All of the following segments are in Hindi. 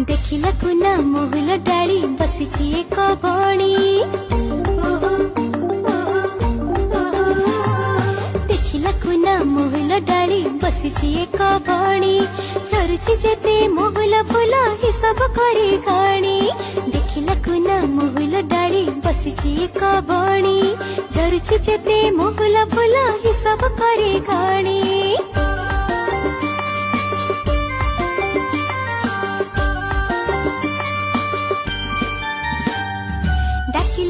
देखिला कुना मोहुल डाली बसिछि एक बणी देखिला कुना मोहुल डाली बसिछि एक बणी झरुछि जेते मोहुल फूल हिसाब करी गाणी देखिला कुना मोहुल डाली बसिछि एक बणी झरुछि जेते मोहुल फूल हिसाब करी गाणी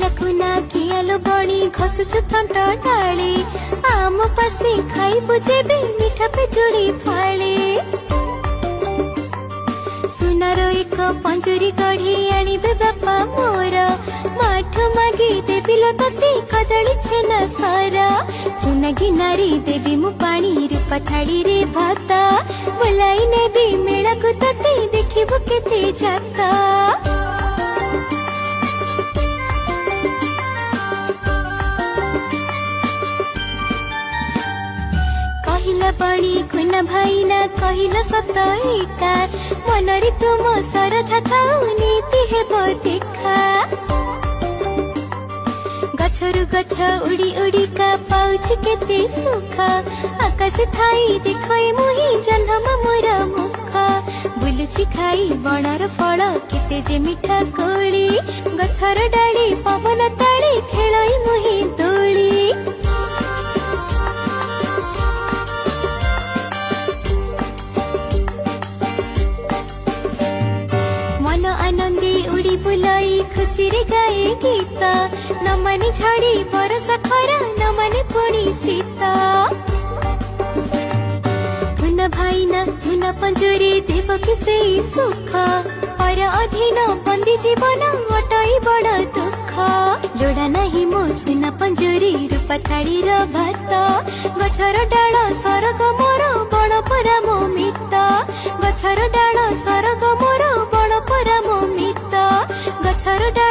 लकुना कियालो बणी घसुछु थंट डाली आम पासे खाई बुझेबे मीठा पे जुड़ी फाले सुनार एक पंजुरी गढ़ी आनिबे बापा मोर माठ मागी देबी लतती कदली छेना सारा सुनागी नारी देबी मु पानी रूपा थाड़ी रे भाता बुलाई नेबी मेला को तती देखिबो केते जाता कहिला बणी खुना भाईना कहिला सत एका मनरी तुम सरधा थाउ नीति हेबो देखा गछरु गछ उड़ी उड़ी का पाउछि केते सुख आकाश थाई देखै मुही जन्म मोर मुख बुलुछि खाई बणर फल केते जे मिठा कोली गछर डाली पवन ताली खेलै मुही दोली आनंदी उड़ी बुलाई खुशी रे गाए गीत नमनी झड़ी बरसा खरा नमनी पुणी सीता खुना भाईना सुना पंजुरी देव किसे सुख पर अधीन बंदी जीवन अटई बड़ दुख लोड़ा नहीं मो सुना पंजुरी रूपा थाड़ी र भात गछर डाल सरग मोर बण परा मो मित गछर डाल सरग मोर बण परा मो मित गछर डाल